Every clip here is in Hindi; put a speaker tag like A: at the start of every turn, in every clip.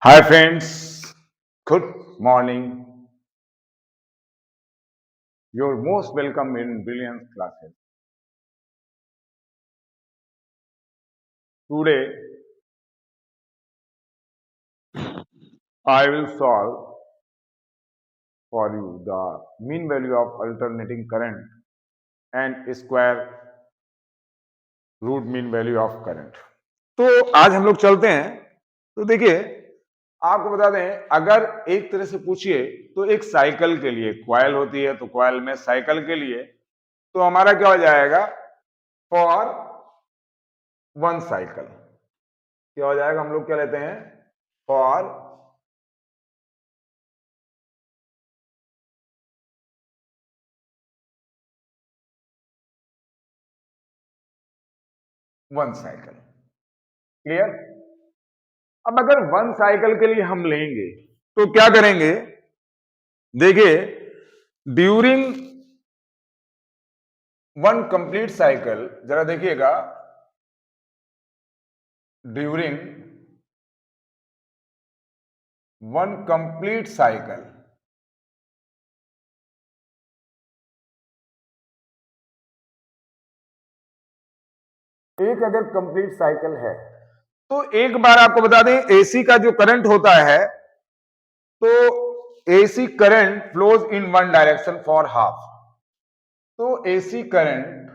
A: Hi friends, good morning. You're most welcome in Brilliance classes. Today I will solve for you the mean value of alternating current and square root mean value of current. तो आज हम लोग चलते हैं। तो देखिए, आपको बता दें, अगर एक तरह से पूछिए तो एक साइकिल के लिए कॉइल होती है, तो कॉइल में साइकिल के लिए तो हमारा क्या हो जाएगा? फॉर वन साइकिल क्या हो जाएगा? हम लोग क्या लेते हैं? For one cycle. क्लियर? अब अगर वन साइकिल के लिए हम लेंगे तो क्या करेंगे? देखिए, ड्यूरिंग वन कंप्लीट साइकिल, जरा देखिएगा, ड्यूरिंग वन कंप्लीट साइकिल एक अगर कंप्लीट साइकिल है तो एक बार आपको बता दें, एसी का जो करंट होता है, तो AC current flows in one direction for half. तो AC current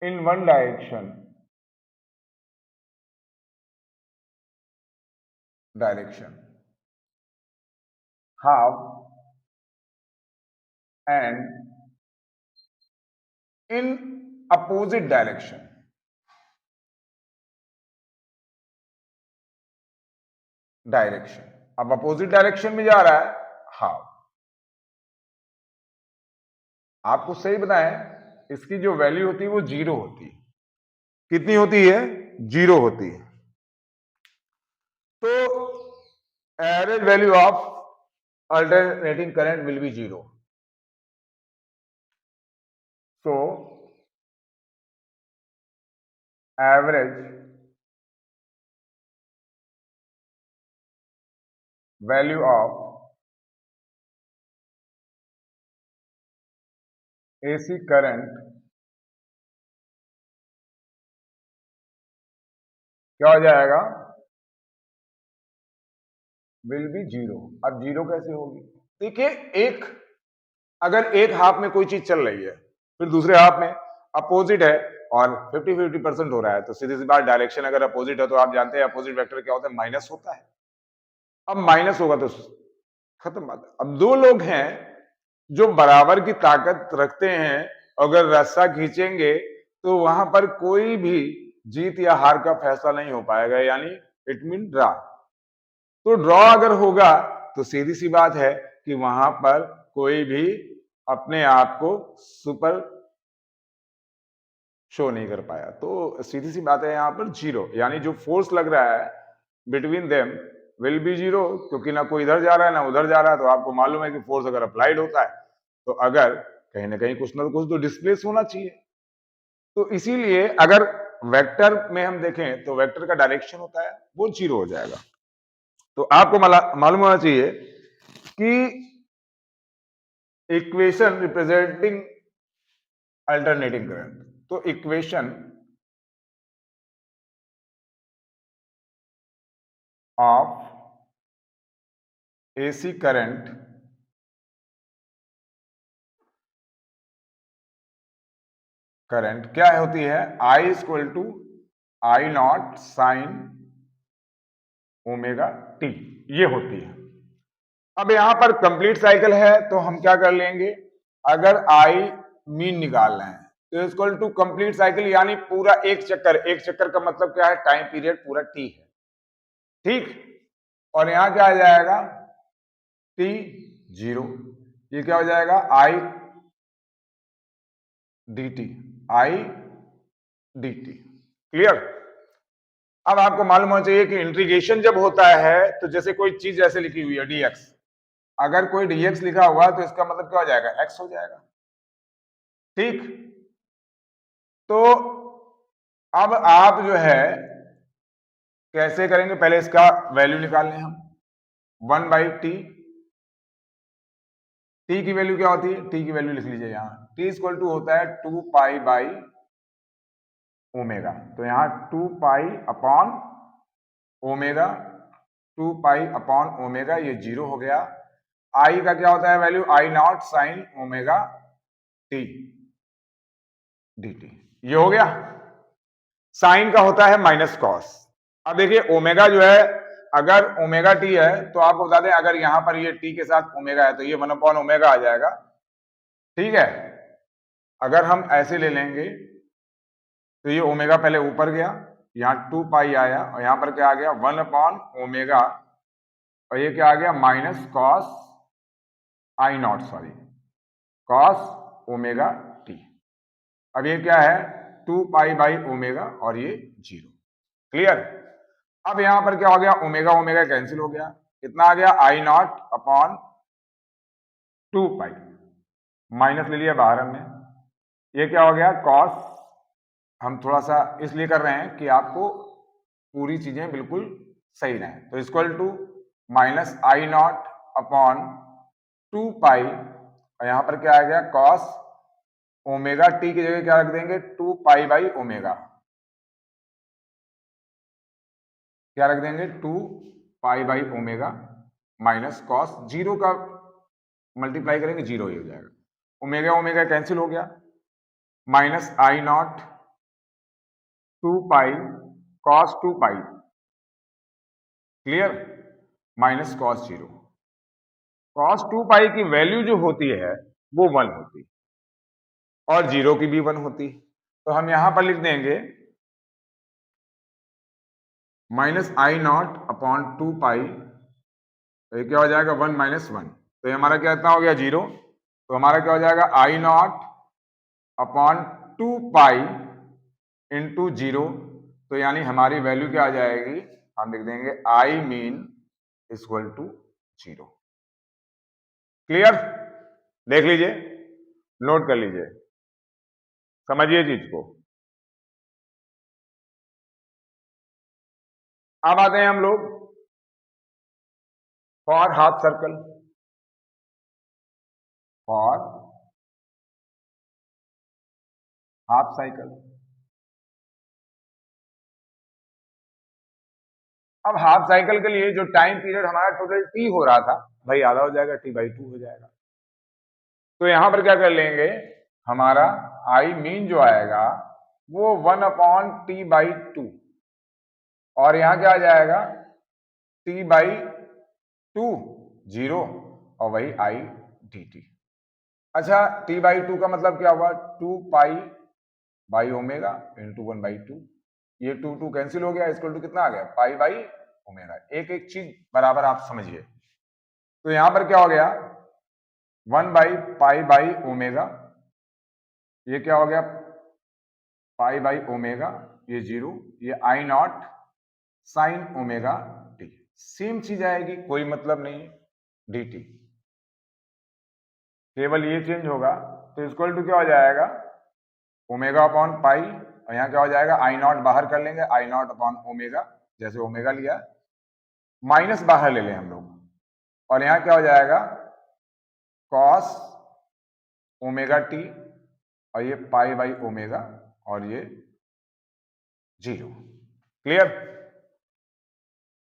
A: in one direction half and in opposite direction. अब अपोजिट डायरेक्शन में जा रहा है हाफ। आपको सही बताएं, इसकी जो वैल्यू होती है वो जीरो होती है। कितनी होती है? जीरो होती है। तो average value of alternating current will be zero. So average value of AC current क्या हो जाएगा? Will be zero. अब जीरो कैसे होगी? देखिए, अगर एक हाफ में कोई चीज चल रही है, फिर दूसरे हाफ में अपोजिट है और 50-50% हो रहा है, तो सीधी सी बात, डायरेक्शन अगर अपोजिट है तो आप जानते हैं अपोजिट वेक्टर क्या होता है? माइनस होता है। अब माइनस होगा तो खत्म बात है। अब दो लोग हैं जो बराबर की ताकत रखते हैं, अगर रस्सा खींचेंगे तो वहां पर कोई भी जीत या हार का फैसला नहीं हो पाएगा, यानी इट मीन ड्रॉ। तो ड्रॉ अगर होगा तो सीधी सी बात है कि वहां पर कोई भी अपने आप को सुपर शो नहीं कर पाया। तो सीधी सी बात है, यहां पर जीरो, यानी जो फोर्स लग रहा है between them will be zero, क्योंकि ना कोई इधर जा रहा है ना उधर जा रहा है। तो आपको मालूम है कि फोर्स अगर अप्लाइड होता है तो अगर कहीं ना कहीं कुछ ना कुछ तो डिस्प्लेस होना चाहिए। तो इसीलिए अगर वेक्टर में हम देखें तो वेक्टर का डायरेक्शन होता है वो जीरो हो जाएगा। तो आपको मालूम होना चाहिए कि इक्वेशन रिप्रेजेंटिंग अल्टरनेटिंग करंट, तो इक्वेशन ऑफ एसी करंट क्या होती है? I equal to I naught sine omega T, ये होती है। अब यहां पर कंप्लीट साइकिल है तो हम क्या कर लेंगे? अगर आई मीन निकालना है तो इक्वल टू कंप्लीट साइकिल, यानी पूरा एक चक्कर। एक चक्कर का मतलब क्या है? टाइम पीरियड पूरा टी है। ठीक, और यहां क्या आ जाएगा? T zero. ये क्या हो जाएगा? I D T, I D T. Clear? अब आपको मालूम होना चाहिए कि इंटीग्रेशन जब होता है तो जैसे कोई चीज ऐसे लिखी हुई है dx, अगर कोई dx लिखा हुआ है तो इसका मतलब क्या हो जाएगा, x हो जाएगा। ठीक, तो अब आप जो है कैसे करेंगे, पहले इसका वैल्यू निकाल लें हम। 1/t, t की वैल्यू क्या होती है, t की वैल्यू लिख लीजिए यहाँ, t इक्वल टू होता है 2 पाई बाई ओमेगा। तो यहाँ 2 pi upon omega, 2 pi upon omega, ये 0 हो गया। आई का क्या होता है वैल्यू, आई naught sine omega T dt, ये हो गया। साइन का होता है माइनस कॉस। अब देखिए ओमेगा जो है, अगर ओमेगा टी है तो आपको बता दें, अगर यहां पर ये टी के साथ ओमेगा है तो ये 1 अपॉन ओमेगा आ जाएगा। ठीक है, अगर हम ऐसे ले लेंगे तो ये ओमेगा पहले ऊपर गया, यहाँ 2 पाई आया और यहां पर क्या आ गया, 1 अपॉन ओमेगा, और ये क्या आ गया, minus cos I not, sorry cos omega T. अब ये क्या है, 2 पाई बाई ओमेगा और ये 0। क्लियर। अब यहां पर क्या हो गया, ओमेगा ओमेगा कैंसिल हो गया, कितना आ गया, आई नॉट अपॉन 2 पाई, माइनस ले लिया बाहर हमने, ये क्या हो गया, कॉस। हम थोड़ा सा इसलिए कर रहे हैं कि आपको पूरी चीजें बिल्कुल सही रहें। तो equal to minus I naught upon 2 pi, और यहां पर क्या आ गया, कॉस ओमेगा टी की जगह क्या रख देंगे, 2 पाई बाई ओमेगा, क्या रख देंगे, 2 pi by omega minus cos, 0 का मल्टीप्लाई करेंगे 0 ही हो जाएगा, ओमेगा ओमेगा कैंसिल हो गया, minus I not 2 pi cos 2 pi, clear, minus cos 0। Cos 2 पाई की वैल्यू जो होती है वो 1 होती और 0 की भी 1 होती। तो हम यहां पर लिख देंगे माइनस आई नॉट अपॉन 2 पाई, तो ये क्या हो जाएगा, 1 माइनस 1, तो ये हमारा क्या इतना हो गया, 0। तो हमारा क्या हो जाएगा, I naught upon 2 pi into 0, तो यानी हमारी वैल्यू क्या आ जाएगी, हम लिख देंगे I mean equal to 0। Clear, देख लीजिए, नोट कर लीजिए, समझिए चीज को। अब आते हैं हम लोग for half circle, for half cycle. अब हाफ साइकिल के लिए जो टाइम पीरियड हमारा टोटल टी हो रहा था, भाई आधा हो जाएगा, t/2 हो जाएगा। तो यहां पर क्या कर लेंगे, हमारा आई मीन जो आएगा वो 1/t/2, और यहां क्या आ जाएगा, t/2 0, और वही आई dt। अच्छा, t/2 का मतलब क्या हुआ, 2 पाई बाई ओमेगा इंटू 1/2, ये 2 2 कैंसिल हो गया, इक्वल टू कितना आ गया, पाई बाई ओमेगा। एक एक चीज बराबर आप समझिए। तो यहां पर क्या हो गया, 1/पाई बाई ओमेगा, ये क्या हो गया, पाई बाई ओमेगा, ये 0, ये I naught sine omega T, same चीज आएगी, कोई मतलब नहीं, डी टी, केवल ये चेंज होगा। तो इक्वल टू क्या हो जाएगा, ओमेगा अपॉन पाई, और यहाँ क्या हो जाएगा, आई नॉट बाहर कर लेंगे, आई नॉट अपॉन ओमेगा, जैसे ओमेगा लिया, माइनस बाहर ले लें हम लोग, और यहाँ क्या हो जाएगा, कॉस ओमेगा टी, और ये पाई बाई ओमेगा, और ये 0। क्लियर।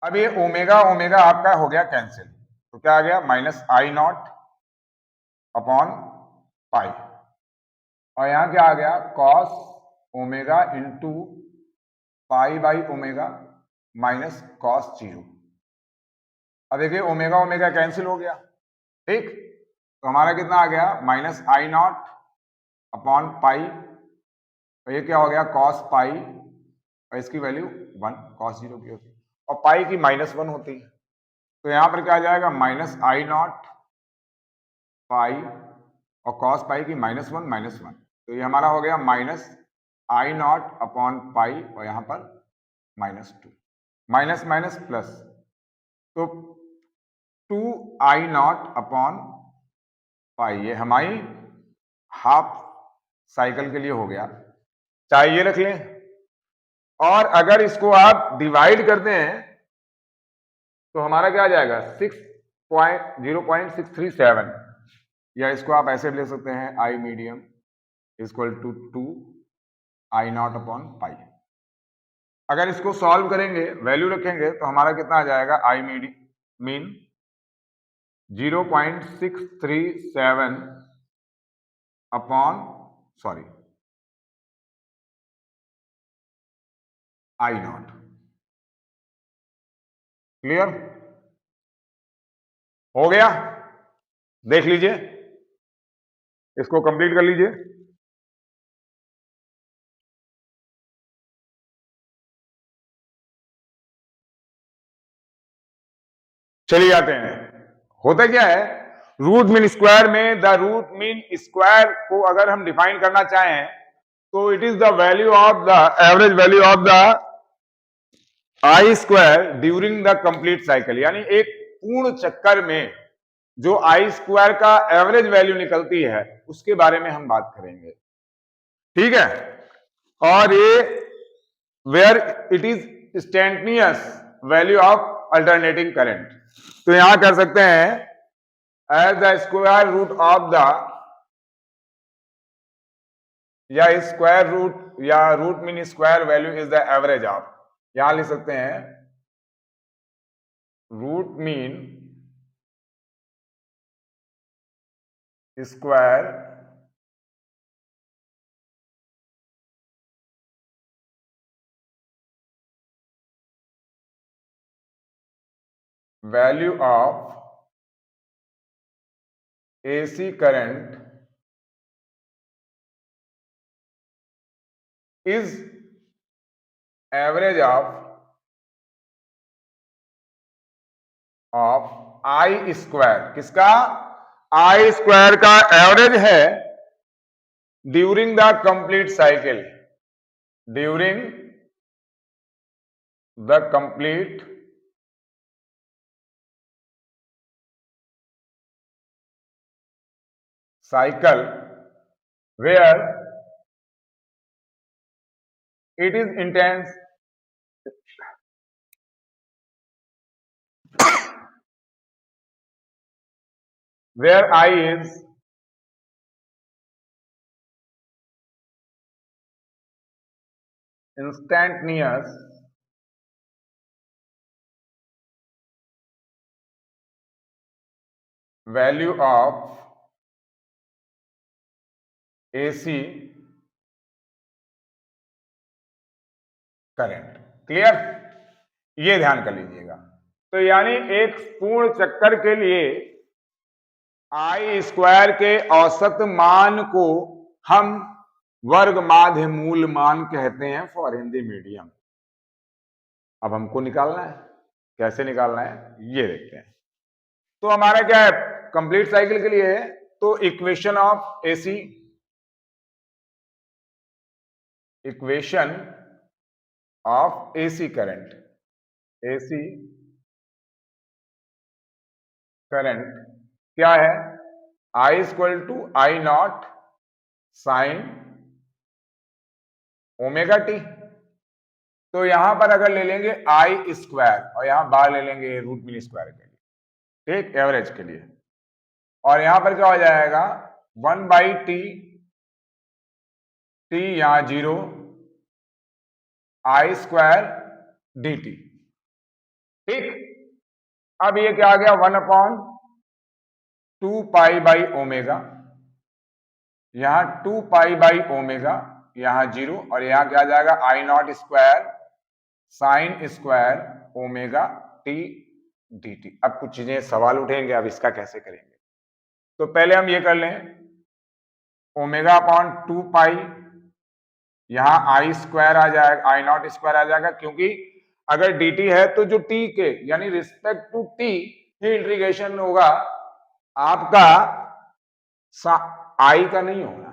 A: अब ये ओमेगा ओमेगा आपका हो गया कैंसिल, तो क्या आ गया, minus I naught upon pi, और यहां क्या आ गया, cos omega into pi by omega minus cos 0। अब देखिए ओमेगा ओमेगा कैंसिल हो गया, ठीक, तो हमारा कितना आ गया, minus I naught upon pi, और ये क्या हो गया, कॉस पाई, और इसकी वैल्यू 1, कॉस 0 की होती है, और पाई की -1 होती है। तो यहां पर क्या आ जाएगा, माइनस आई नॉट पाई, और कॉस पाई की -1 -1, तो ये हमारा हो गया minus I naught upon pi, और यहां पर -2 माइनस माइनस प्लस, तो 2I0 अपॉन पाई, ये हमारी हाफ साइकिल के लिए हो गया। चाहे ये रख लें, और अगर इसको आप डिवाइड करते हैं तो हमारा क्या आ जाएगा 0.637, या इसको आप ऐसे भी ले सकते हैं I medium equal to 2I0 upon pi. अगर इसको सॉल्व करेंगे, वैल्यू रखेंगे, तो हमारा कितना आ जाएगा I mean 0.637 upon I0। Clear हो गया? देख लीजिए, इसको कंप्लीट कर लीजिए। चलिए आते हैं, होता क्या है, रूट मीन स्क्वायर में द रूट मीन स्क्वायर को अगर हम डिफाइन करना चाहें तो it is the value of the average value of the I square during the complete cycle, यानी एक पूर्ण चक्कर में जो आई स्क्वायर का एवरेज वैल्यू निकलती है उसके बारे में हम बात करेंगे। ठीक है, और ये where it is instantaneous value of alternating current, तो यहां कर सकते हैं as the square root of the, या स्क्वायर रूट या root mean square value is the average of, यहां लिख सकते हैं root mean square value of AC current is average of I square, किसका? आई स्क्वायर का एवरेज है during the complete cycle, during the complete cycle where it is intense where I is instantaneous value of AC current. Clear? ये ध्यान कर लीजिएगा। तो यानी एक पूर्ण चक्कर के लिए आई स्क्वायर के औसत मान को हम वर्ग माध्य मूल मान कहते हैं फॉर हिंदी मीडियम। अब हमको निकालना है, कैसे निकालना है ये देखते हैं। तो हमारा क्या है कंप्लीट साइकिल के लिए, तो equation of AC, equation of AC current, AC current क्या है, I equal to I naught sine omega T. तो यहां पर अगर ले लेंगे आई स्क्वायर और यहां बाहर ले लेंगे रूट मीन स्क्वायर के लिए, ठीक, एवरेज के लिए, और यहां पर क्या हो जाएगा 1/t, टी यहां 0, आई स्क्वायर डी टी। ठीक, अब ये क्या आ गया 1/2 पाई बाई ओमेगा, यहां 2 पाई बाई ओमेगा, यहां 0, और यहां क्या आ जाएगा I naught square sine square omega T D T. अब कुछ चीजें सवाल उठेंगे, अब इसका कैसे करेंगे, तो पहले हम ये कर लें ओमेगा अपॉन 2 पाई, यहां आई स्क्वायर आ जाएगा, आई नॉट स्क्वायर आ जाएगा, क्योंकि अगर dt है तो जो t के यानी रिस्पेक्ट टू t ही इंटीग्रेशन होगा, आपका आई का नहीं होगा।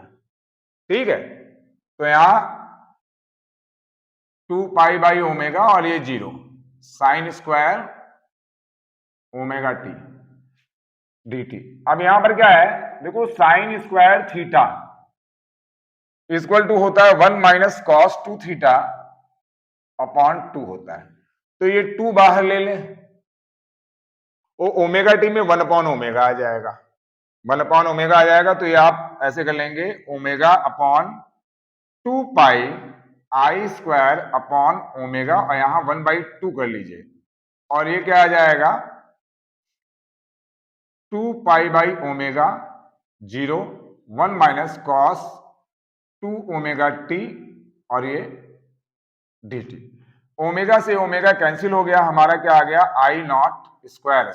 A: ठीक है, तो यहां 2 पाई बाई ओमेगा और ये 0 sine square omega T dt। अब यहां पर क्या है, देखो sine square theta equal to होता है 1 माइनस कॉस 2 थीटा अपॉन 2 होता है। तो ये 2 बाहर ले लें, वो ओमेगा टी में 1 अपॉन ओमेगा आ जाएगा, 1 अपॉन ओमेगा आ जाएगा। तो ये आप ऐसे कर लेंगे ओमेगा अपॉन 2 पाई आई स्क्वायर अपॉन ओमेगा और यहां 1/2 कर लीजिए और ये क्या आ जाएगा 2 pi by omega 0 1 minus cos 2 omega T और ये dt। ओमेगा से ओमेगा कैंसिल हो गया, हमारा क्या आ गया आई नॉट स्क्वायर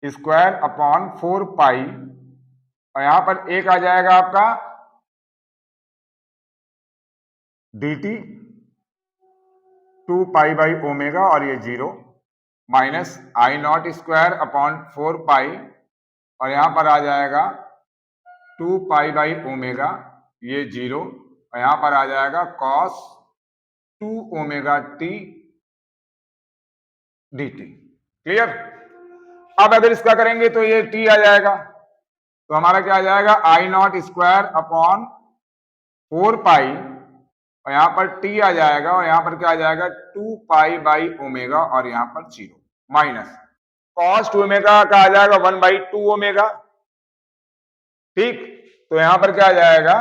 A: स्क्वायर अपॉन 4 पाई और यहां पर एक आ जाएगा आपका dt 2 पाई बाई ओमेगा और ये 0 minus I naught square upon 4 पाई और यहां पर आ जाएगा 2 पाई बाई ओमेगा ये 0 और यहां पर आ जाएगा cos 2 omega T dt। Clear. अब अगर इसका करेंगे तो ये t आ जाएगा, तो हमारा क्या आ जाएगा आई नॉट स्क्वायर अपॉन 4 पाई और यहां पर t आ जाएगा और यहां पर क्या आ जाएगा 2 पाई बाई ओमेगा और यहां पर 0 माइनस कॉस 2 ओमेगा का आ जाएगा 1/2 ओमेगा। ठीक, तो यहां पर क्या आ जाएगा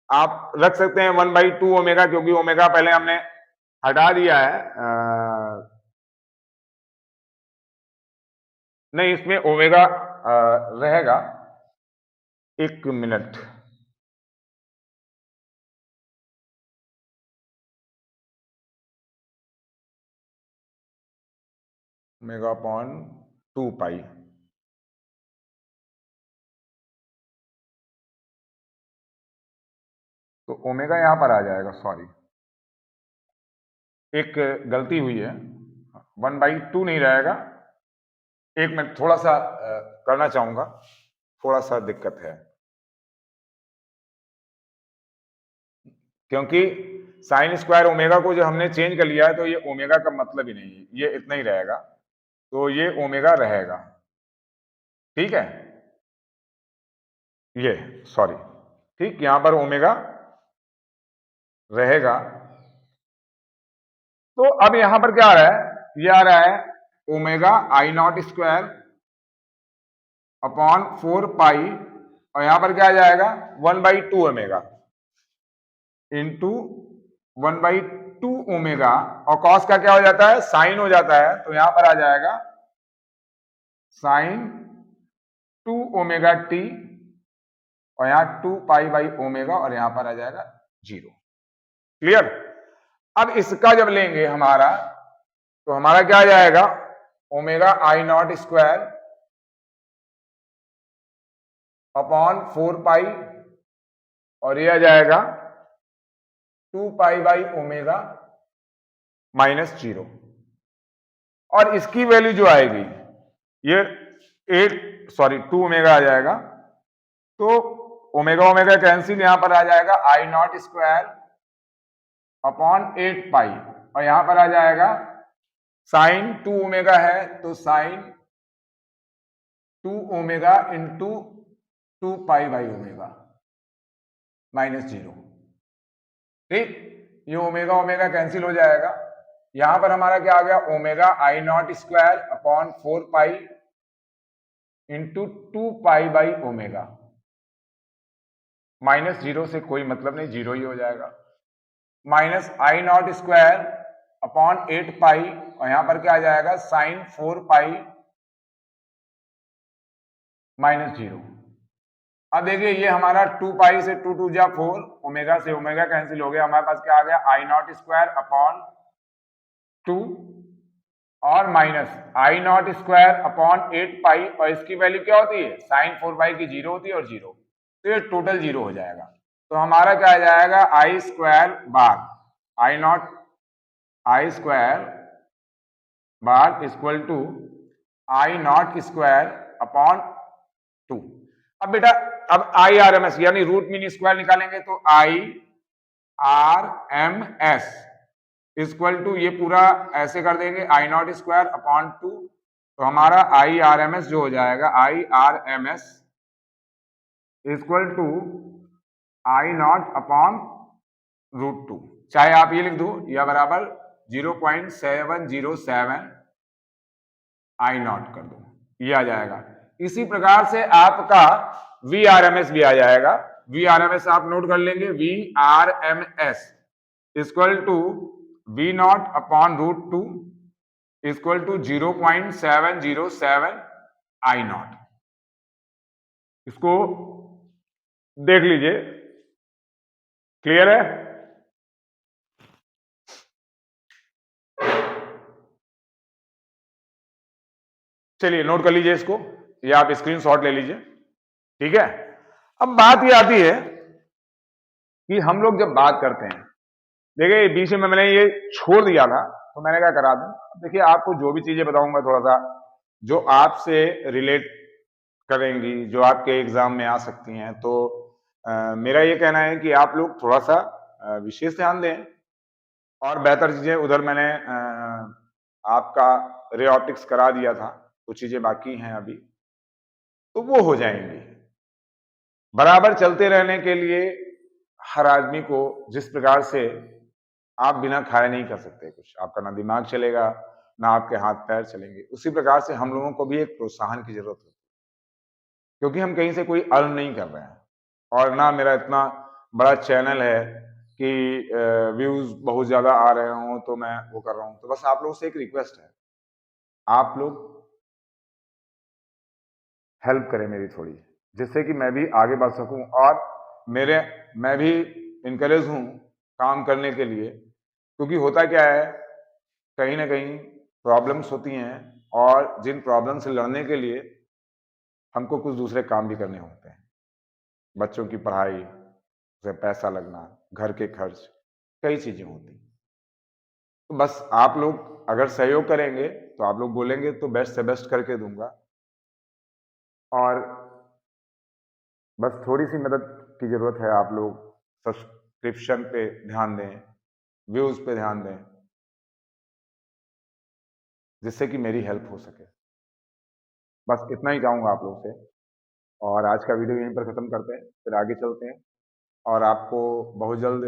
A: आप रख सकते हैं 1/2 ओमेगा, क्योंकि ओमेगा पहले हमने हटा दिया है। नहीं, इसमें ओमेगा रहेगा। एक मिनट, ओमेगा अपॉन 2 पाई तो ओमेगा यहां पर आ जाएगा, सॉरी एक गलती हुई है, 1/2 नहीं रहेगा। एक मिनट थोड़ा सा करना चाहूंगा, थोड़ा सा दिक्कत है क्योंकि साइन स्क्वायर ओमेगा को जो हमने चेंज कर लिया है तो ये ओमेगा का मतलब ही नहीं है, ये इतना ही रहेगा, तो ये ओमेगा रहेगा। ठीक है, ये सॉरी, ठीक यहां पर ओमेगा रहेगा। तो अब यहां पर क्या आ रहा है, ये आ रहा है ओमेगा आई नॉट स्क्वायर अपॉन 4 पाई और यहां पर क्या आ जाएगा 1/2 ओमेगा इंटू 1/2 ओमेगा और कॉस का क्या हो जाता है साइन हो जाता है, तो यहां पर आ जाएगा साइन 2 ओमेगा टी और यहां 2 पाई बाई ओमेगा और यहां पर आ जाएगा 0। क्लियर। अब इसका जब लेंगे हमारा तो हमारा क्या आ जाएगा ओमेगा आई नॉट स्क्वायर अपॉन 4 पाई और ये आ जाएगा 2 पाई बाई ओमेगा माइनस 0 और इसकी वैल्यू जो आएगी ये 2 ओमेगा आ जाएगा। तो ओमेगा ओमेगा कैंसिल, यहां पर आ जाएगा आई नॉट स्क्वायर अपॉन 8 पाई और यहां पर आ जाएगा साइन 2 ओमेगा है तो sine 2 omega into 2 pi by omega minus 0। ठीक, ये ओमेगा ओमेगा कैंसिल हो जाएगा, यहां पर हमारा क्या आ गया omega I naught square upon 4 pi into 2 pi by omega minus 0 से कोई मतलब नहीं, 0 ही हो जाएगा, minus I naught square upon 8 पाई और यहां पर क्या आ जाएगा साइन 4 पाई माइनस 0। अब देखिए ये हमारा 2 पाई से 2 2 जा 4, ओमेगा से ओमेगा कैंसिल हो गया, हमारे पास क्या आ गया आई नॉट स्क्वायर अपॉन 2 और minus I naught square upon 8 पाई और इसकी वैल्यू क्या होती है साइन 4 पाई की 0 होती है और 0, तो ये टोटल 0 हो जाएगा। तो हमारा क्या आ जाएगा I square bar I naught I square bar equal to I naught square upon 2। अब बेटा अब आई आर एम एस यानी रूट मीन स्क्वायर निकालेंगे तो I R M S equal to, ये पूरा ऐसे कर देंगे आई नॉट स्क्वायर अपॉन 2, तो हमारा आई आर एम एस जो हो जाएगा, I R M S equal to I naught upon √2, चाहे आप ये लिख दो या बराबर 0.707 आई नॉट कर दो, ये आ जाएगा। इसी प्रकार से आपका वी आर एम एस भी आ जाएगा। वी आर एम एस आप नोट कर लेंगे, V R M S equal to V naught upon √2 equal to 0.707 I naught. इसको देख लीजिए, क्लियर है? चलिए नोट कर लीजिए इसको, या आप स्क्रीनशॉट ले लीजिए, ठीक है। अब बात ये आती है कि हम लोग जब बात करते हैं, देखिए बीच में मैंने ये छोड़ दिया था तो मैंने क्या करा दूं, देखिए आपको जो भी चीजें बताऊंगा थोड़ा सा जो आपसे रिलेट करेंगी, जो आपके एग्जाम में आ सकती हैं, तो मेरा ये कहना है कि आप लोग थोड़ा सा विशेष ध्यान दें, और बेहतर चीजें उधर मैंने आपका रेऑप्टिक्स करा दिया था, कुछ चीजें बाकी हैं अभी, तो वो हो जाएंगी। बराबर चलते रहने के लिए हर आदमी को जिस प्रकार से आप बिना खाए नहीं कर सकते कुछ, आपका ना दिमाग चलेगा ना आपके हाथ पैर चलेंगे, उसी प्रकार से हम लोगों को भी एक प्रोत्साहन की जरूरत होती है, क्योंकि हम कहीं से कोई अर्न नहीं कर रहे हैं, और ना मेरा इतना बड़ा चैनल है कि व्यूज बहुत ज्यादा आ रहे हों तो मैं वो कर रहा हूं। तो बस आप लोगों से एक रिक्वेस्ट है, आप लोग हेल्प करें मेरी थोड़ी, जिससे कि मैं भी आगे बढ़ सकूं, और मैं भी इनकरेज हूं काम करने के लिए, क्योंकि होता क्या है, कहीं ना कहीं प्रॉब्लम्स होती हैं, और जिन प्रॉब्लम से लड़ने के लिए हमको कुछ दूसरे काम भी करने होते हैं, बच्चों की पढ़ाई, उसे पैसा लगना, घर के खर्च, कई चीजें होती। तो बस आप लोग अगर सहयोग करेंगे तो आप लोग बोलेंगे तो बेस्ट से बेस्ट करके दूंगा, और बस थोड़ी सी मदद की जरूरत है। आप लोग सब्सक्रिप्शन पे ध्यान दें, व्यूज पे ध्यान दें, जिससे कि मेरी हेल्प हो सके। बस इतना ही चाहूंगा आप लोग से, और आज का वीडियो यहीं पर खत्म करते हैं, फिर आगे चलते हैं, और आपको बहुत जल्द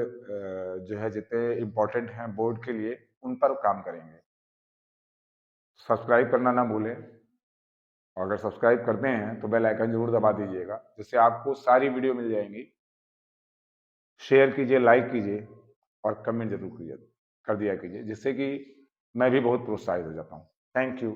A: जो है जितने इम्पोर्टेंट हैं बोर्ड के लिए उन पर काम करेंगे। सब्सक्राइब करना ना भूलें, और अगर सब्सक्राइब करते हैं तो बेल आइकन जरूर दबा दीजिएगा, जिससे आपको सारी वीडियो मिल जाएंगी। शेयर कीजिए, लाइक कीजिए, और कमेंट जरूर कीजिए, कर दिया कीजिए, जिससे कि मैं भी बहुत प्रोत्साहित हो जाता हूँ। Thank you.